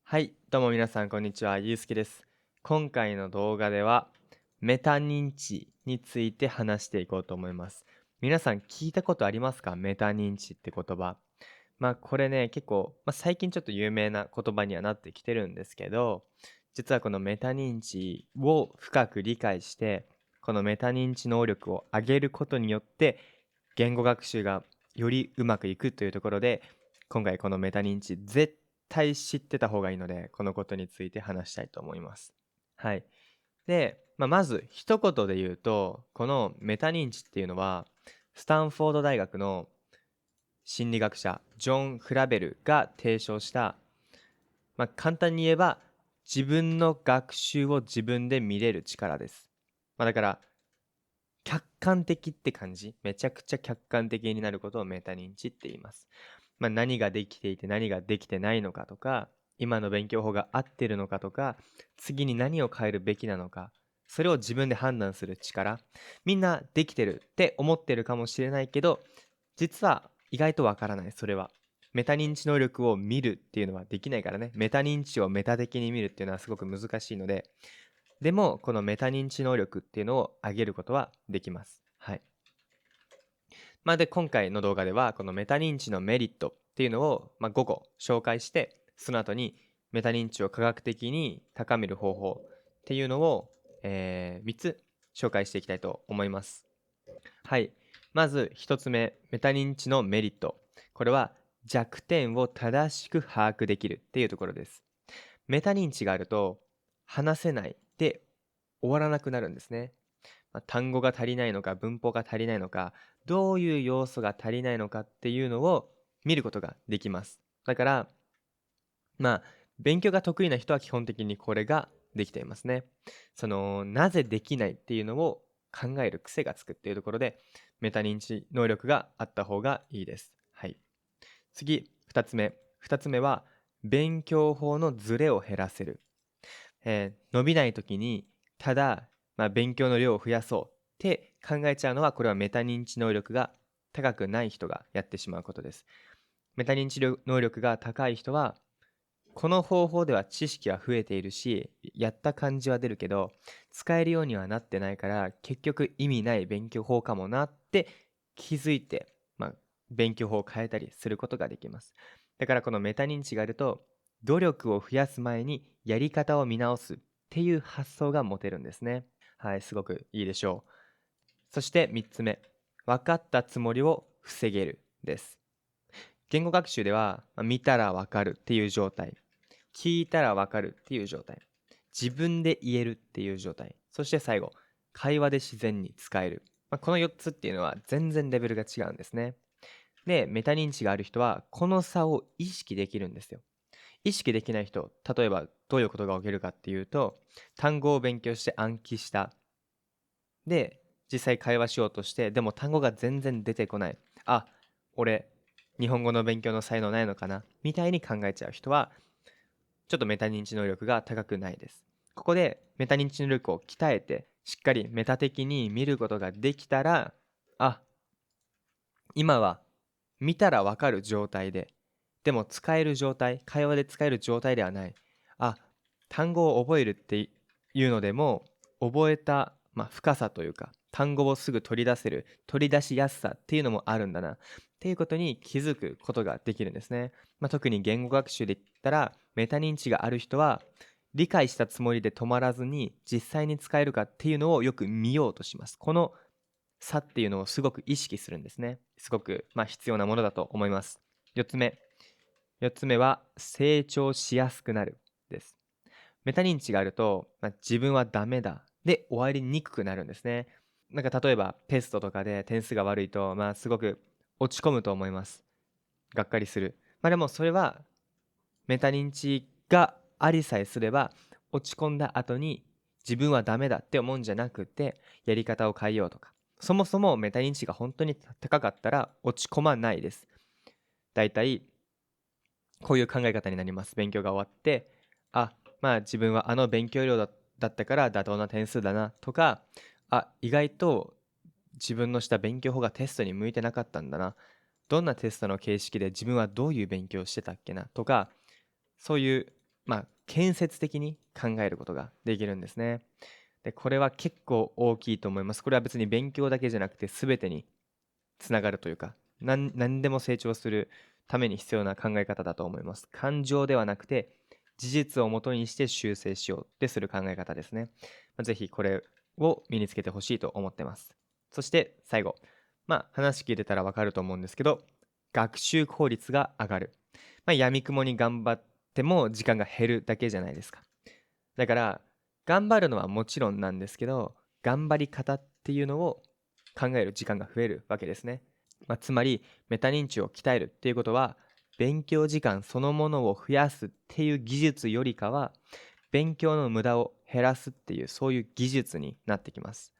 はい、どうも皆さん、こんにちは。ゆうすけです。今回の動画では、メタ認知について話していこうと思います。皆さん聞いたことありますか？メタ認知って言葉。これね、結構、最近ちょっと有名な言葉にはなってきてるんですけど、実はこのメタ認知を深く理解して、このメタ認知能力を上げることによって、言語学習がよりうまくいくというところで、今回このメタ認知絶対知ってた方がいいので、このことについて話したいと思います。はい。で、まず一言で言うと、このメタ認知っていうのは、スタンフォード大学の心理学者、ジョン・フラベルが提唱した、簡単に言えば、自分の学習を自分で見れる力です。だから、客観的って感じ。めちゃくちゃ客観的になることをメタ認知って言います。何ができていて何ができてないのかとか、今の勉強法が合ってるのかとか、次に何を変えるべきなのか、それを自分で判断する力。みんなできてるって思ってるかもしれないけど、実は意外とわからない、それは。メタ認知能力を見るっていうのはできないからね。メタ認知をメタ的に見るっていうのはすごく難しいので、でも、このメタ認知能力っていうのを上げることはできます。はい。で、今回の動画では、このメタ認知のメリットっていうのを、5個紹介して、その後にメタ認知を科学的に高める方法っていうのを、3つ紹介していきたいと思います。はい。まず1つ目、メタ認知のメリット。これは弱点を正しく把握できるっていうところです。メタ認知があると、話せないで終わらなくなるんですね。単語が足りないのか、文法が足りないのか、どういう要素が足りないのかっていうのを見ることができます。だから、まあ、勉強が得意な人は基本的にこれができていますね。なぜできないっていうのを考える癖がつくっていうところで、メタ認知能力があった方がいいです。はい。次、二つ目。二つ目は、勉強法のズレを減らせる。伸びない時に、ただ、勉強の量を増やそうって考えちゃうのは、これはメタ認知能力が高くない人がやってしまうことです。メタ認知能力が高い人は、この方法では知識は増えているし、やった感じは出るけど、使えるようにはなってないから、結局意味ない勉強法かもなって気づいて、勉強法を変えたりすることができます。だからこのメタ認知があると、努力を増やす前にやり方を見直すっていう発想が持てるんですね。はい、すごくいいでしょう。そして3つ目、分かったつもりを防げるです。言語学習では、見たら分かるっていう状態、聞いたら分かるっていう状態、自分で言えるっていう状態、そして最後、会話で自然に使える。この4つっていうのは全然レベルが違うんですね。で、メタ認知がある人は、この差を意識できるんですよ。意識できない人、例えばどういうことが起きるかっていうと、単語を勉強して暗記した。で、実際会話しようとして、でも単語が全然出てこない。あ、俺、日本語の勉強の才能ないのかなみたいに考えちゃう人は、ちょっとメタ認知能力が高くないです。ここでメタ認知能力を鍛えて、しっかりメタ的に見ることができたら、あ、今は見たらわかる状態で、でも使える状態、会話で使える状態ではない。あ、単語を覚えるっていうのでも、覚えた、深さというか、単語をすぐ取り出せる、取り出しやすさっていうのもあるんだな、っていうことに気づくことができるんですね。特に言語学習で言ったら、メタ認知がある人は、理解したつもりで止まらずに、実際に使えるかっていうのをよく見ようとします。この差っていうのをすごく意識するんですね。すごく、必要なものだと思います。4つ目。4つ目は成長しやすくなるです。メタ認知があると、自分はダメだで終わりにくくなるんですね。例えばテストとかで点数が悪いと、すごく落ち込むと思います。がっかりする。でもそれはメタ認知がありさえすれば、落ち込んだ後に自分はダメだって思うんじゃなくて、やり方を変えようとか。そもそもメタ認知が本当に高かったら落ち込まないです。だいたいこういう考え方になります。勉強が終わって、あ、自分はあの勉強量だったから妥当な点数だなとか、意外と自分のした勉強法がテストに向いてなかったんだな。どんなテストの形式で自分はどういう勉強をしてたっけなとか、そういう建設的に考えることができるんですね。で、これは結構大きいと思います。これは別に勉強だけじゃなくて全てにつながるというか、何でも成長するために必要な考え方だと思います。感情ではなくて、事実をもとにして修正しようってする考え方ですね。ぜひこれを身につけてほしいと思ってます。そして最後、話聞いてたらわかると思うんですけど、学習効率が上がる。闇雲に頑張っても時間が減るだけじゃないですか。だから、頑張るのはもちろんなんですけど、頑張り方っていうのを考える時間が増えるわけですね。つまり、メタ認知を鍛えるっていうことは、勉強時間そのものを増やすっていう技術よりかは、勉強の無駄を減らすっていう、そういう技術になってきます。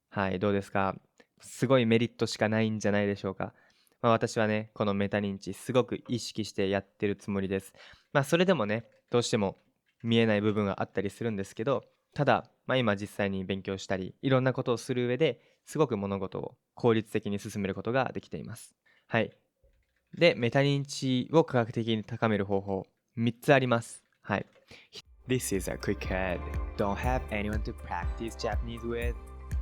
はい、どうですか？すごいメリットしかないんじゃないでしょうか。私はね、このメタ認知すごく意識してやってるつもりです。それでもね、どうしても見えない部分があったりするんですけど、ただ、今実際に勉強したり、いろんなことをする上ですごく物事を効率的に進めることができています。はい。で、メタ認知を科学的に高める方法、3つあります。はい。This is a quick ad. Don't have anyone to practice Japanese with?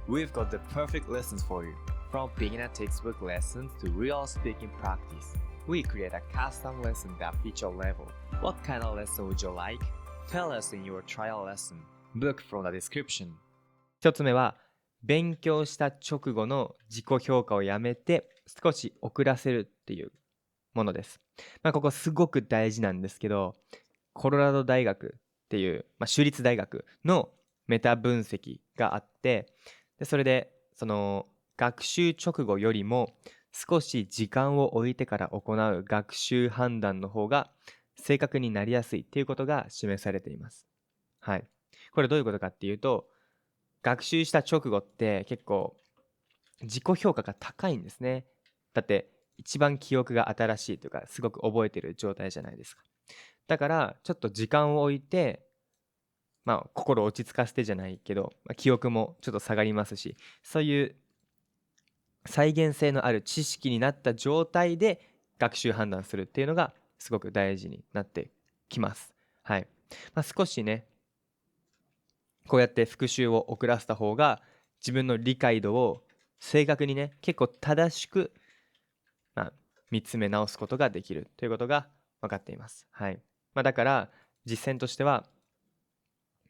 We've got the perfect lessons for you. From beginner textbook lessons to real speaking practice, we create a custom lesson that fits your level. What kind of lesson would you like? Tell us in your trial lesson. Book from the description. 1つ目は、勉強した直後の自己評価をやめて少し遅らせるっていうものです。ここすごく大事なんですけど、コロラド大学っていう、州立大学のメタ分析があって、でそれでその学習直後よりも少し時間を置いてから行う学習判断の方が正確になりやすいっていうことが示されています。はい。これどういうことかっていうと、学習した直後って結構自己評価が高いんですね。だって一番記憶が新しいというかすごく覚えてる状態じゃないですか。だからちょっと時間を置いて、心を落ち着かせてじゃないけど、記憶もちょっと下がりますし、そういう再現性のある知識になった状態で学習判断するっていうのがすごく大事になってきます。はい。少しね、こうやって復習を遅らせた方が自分の理解度を正確にね、結構正しく、見つめ直すことができるということが分かっています。はい。だから実践としては、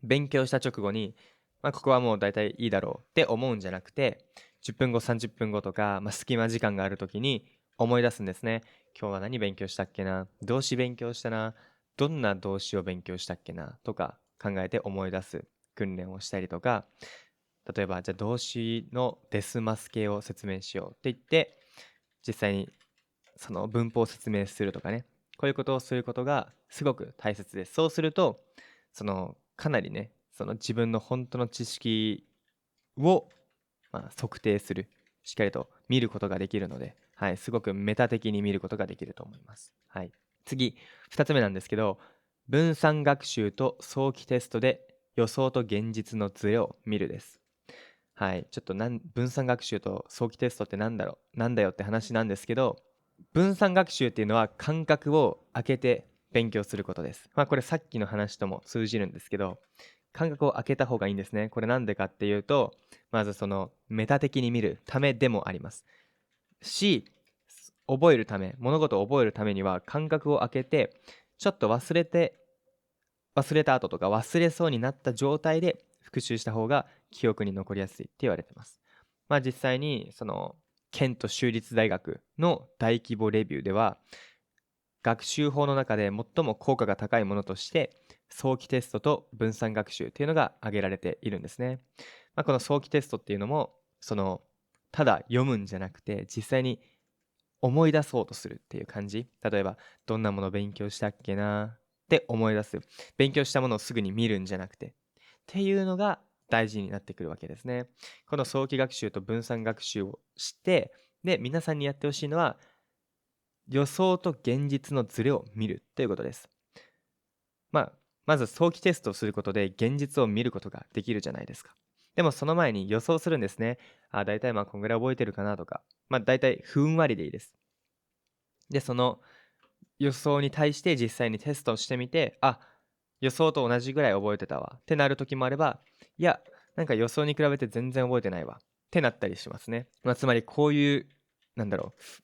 勉強した直後に、ここはもう大体いいだろうって思うんじゃなくて、10分後、30分後とか、隙間時間がある時に思い出すんですね。今日は何勉強したっけな、動詞勉強したな、どんな動詞を勉強したっけなとか考えて思い出す訓練をしたりとか、例えばじゃあ動詞のデスマス形を説明しようって言って、実際にその文法を説明するとかね、こういうことをすることがすごく大切です。そうすると、かなりね、その自分の本当の知識を、測定する、しっかりと見ることができるので、はい、すごくメタ的に見ることができると思います。はい。次、2つ目なんですけど、分散学習と早期テストで予想と現実のズレを見るです。はい、ちょっと分散学習と早期テストってなんだよって話なんですけど、分散学習っていうのは間隔を空けて勉強することです。これさっきの話とも通じるんですけど、間隔を空けた方がいいんですね。これなんでかっていうと、まずそのメタ的に見るためでもありますし、覚えるため、物事を覚えるためには間隔を空けて、ちょっと忘れた後とか忘れそうになった状態で復習した方が記憶に残りやすいって言われてます。実際にそのケント州立大学の大規模レビューでは、学習法の中で最も効果が高いものとして早期テストと分散学習っていうのが挙げられているんですね。この早期テストっていうのもただ読むんじゃなくて実際に思い出そうとするっていう感じ。例えばどんなもの勉強したっけなって思い出す。勉強したものをすぐに見るんじゃなくてっていうのが大事になってくるわけですね。この早期学習と分散学習をして、で皆さんにやってほしいのは予想と現実のズレを見るということです。まず早期テストをすることで現実を見ることができるじゃないですか。でもその前に予想するんですね。大体こんぐらい覚えてるかなとか、大体ふんわりでいいです。で、その予想に対して実際にテストをしてみて、予想と同じぐらい覚えてたわってなる時もあれば、いや、なんか予想に比べて全然覚えてないわってなったりしますね。つまりこういう、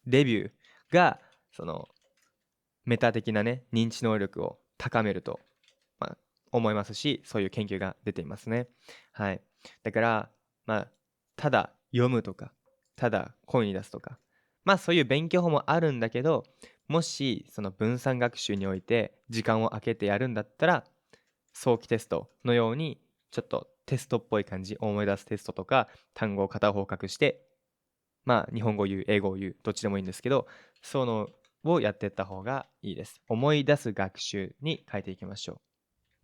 レビューが、その、メタ的なね、認知能力を高めると、思いますし、そういう研究が出ていますね。はい。だから、ただ読むとか、ただ声に出すとか、そういう勉強法もあるんだけど、もしその分散学習において時間を空けてやるんだったら、早期テストのようにちょっとテストっぽい感じ、思い出すテストとか、単語を片方隠して、日本語を言う、英語を言う、どっちでもいいんですけど、そのをやっていった方がいいです。思い出す学習に変えていきましょ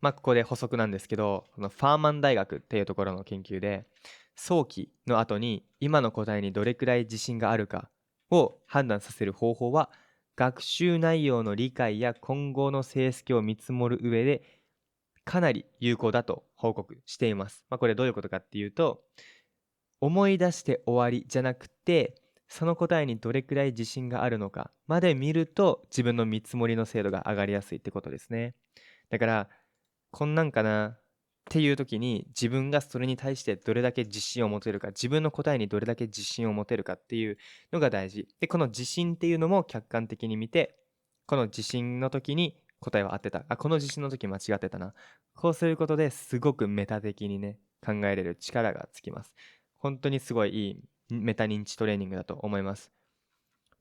う。ここで補足なんですけど、このファーマン大学っていうところの研究で、早期の後に今の答えにどれくらい自信があるかを判断させる方法は、学習内容の理解や今後の成績を見積もる上でかなり有効だと報告しています。これどういうことかっていうと、思い出して終わりじゃなくて、その答えにどれくらい自信があるのかまで見ると自分の見積もりの精度が上がりやすいってことですね。だからこんなんかなっていう時に自分がそれに対してどれだけ自信を持てるか、自分の答えにどれだけ自信を持てるかっていうのが大事で、この自信っていうのも客観的に見て、この自信の時に答えは合ってた、この自信の時間違ってたな、こうすることですごくメタ的にね考えれる力がつきます。本当にすごいいいメタ認知トレーニングだと思います。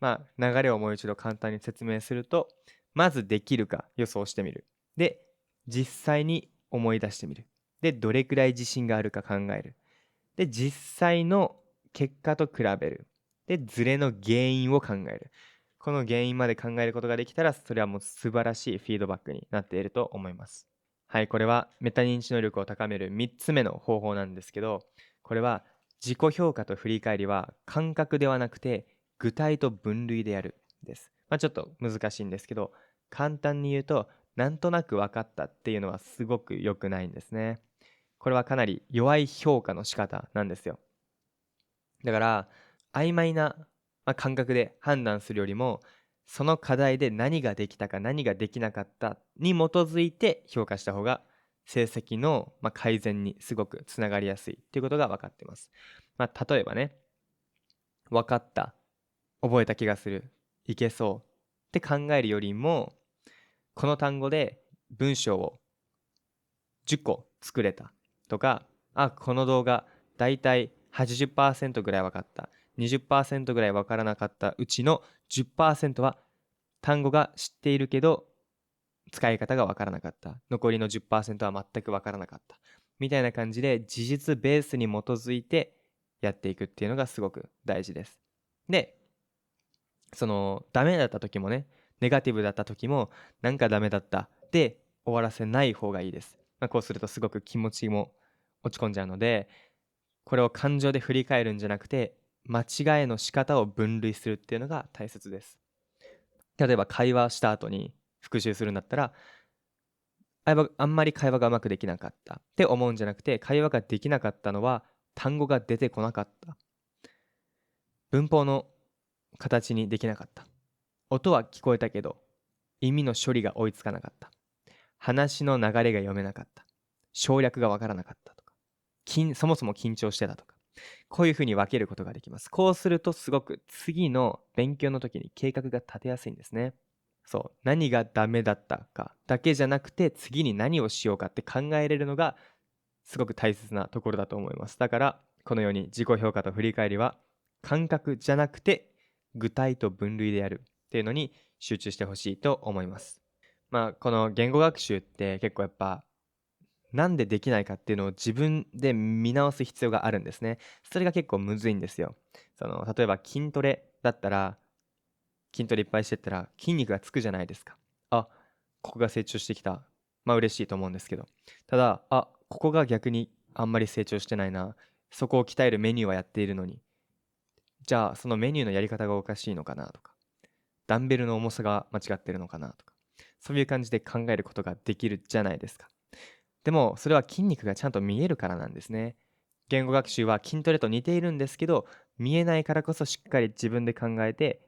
流れをもう一度簡単に説明すると、まずできるか予想してみる。で、実際に思い出してみる。で、どれくらい自信があるか考える。で、実際の結果と比べる。で、ズレの原因を考える。この原因まで考えることができたら、それはもう素晴らしいフィードバックになっていると思います。はい、これはメタ認知能力を高める3つ目の方法なんですけど、これは自己評価と振り返りは感覚ではなくて具体と分類でやるです。ちょっと難しいんですけど、簡単に言うと、なんとなく分かったっていうのはすごく良くないんですね。これはかなり弱い評価の仕方なんですよ。だから曖昧な、感覚で判断するよりも、その課題で何ができたか何ができなかったに基づいて評価した方が成績の、改善にすごくつながりやすいっていうことが分かっています。例えばね、分かった、覚えた気がする、いけそうって考えるよりも、この単語で文章を10個作れたとか、この動画だいたい 80% ぐらい分かった、20% ぐらい分からなかったうちの 10% は単語が知っているけど使い方が分からなかった、残りの 10% は全く分からなかったみたいな感じで、事実ベースに基づいてやっていくっていうのがすごく大事です。で、そのダメだった時もね、ネガティブだった時も、なんかダメだったで終わらせない方がいいです。こうするとすごく気持ちも落ち込んじゃうので、これを感情で振り返るんじゃなくて、間違いの仕方を分類するっていうのが大切です。例えば会話した後に復習するんだったら、あんまり会話がうまくできなかったって思うんじゃなくて、会話ができなかったのは単語が出てこなかった、文法の形にできなかった、音は聞こえたけど意味の処理が追いつかなかった、話の流れが読めなかった、省略がわからなかったとか、そもそも緊張してたとか、こういうふうに分けることができます。こうするとすごく次の勉強の時に計画が立てやすいんですね。そう、何がダメだったかだけじゃなくて、次に何をしようかって考えれるのがすごく大切なところだと思います。だからこのように自己評価と振り返りは感覚じゃなくて具体と分類でやるっていうのに集中してほしいと思います。この言語学習って結構やっぱなんでできないかっていうのを自分で見直す必要があるんですね。それが結構むずいんですよ。例えば筋トレだったら、筋トレいっぱいしてったら筋肉がつくじゃないですか。ここが成長してきた。嬉しいと思うんですけど。ただ、ここが逆にあんまり成長してないな。そこを鍛えるメニューはやっているのに。じゃあ、そのメニューのやり方がおかしいのかなとか、ダンベルの重さが間違ってるのかなとか、そういう感じで考えることができるじゃないですか。でも、それは筋肉がちゃんと見えるからなんですね。言語学習は筋トレと似ているんですけど、見えないからこそしっかり自分で考えて、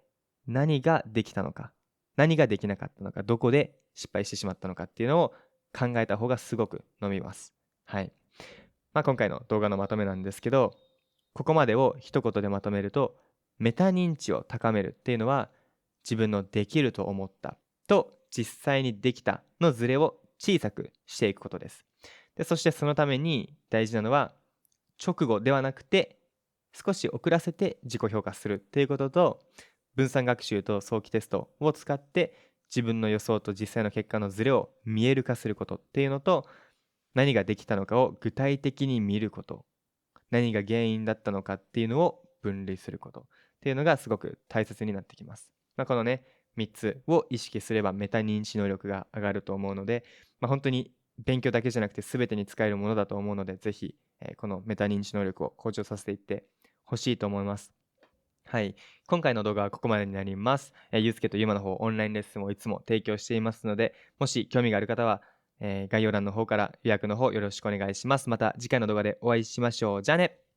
何ができたのか、何ができなかったのか、どこで失敗してしまったのかっていうのを考えた方がすごく伸びます。はい。今回の動画のまとめなんですけど、ここまでを一言でまとめると、メタ認知を高めるっていうのは、自分のできると思ったと実際にできたのズレを小さくしていくことです。で、そしてそのために大事なのは、直後ではなくて、少し遅らせて自己評価するっていうことと、分散学習と早期テストを使って自分の予想と実際の結果のズレを見える化することっていうのと、何ができたのかを具体的に見ること、何が原因だったのかっていうのを分類することっていうのがすごく大切になってきます。このね、3つを意識すればメタ認知能力が上がると思うので、本当に勉強だけじゃなくて全てに使えるものだと思うので、ぜひ、このメタ認知能力を向上させていってほしいと思います。はい。今回の動画はここまでになります。ゆうすけとゆまの方、オンラインレッスンをいつも提供していますので、もし興味がある方は、概要欄の方から予約の方よろしくお願いします。また次回の動画でお会いしましょう。じゃあね。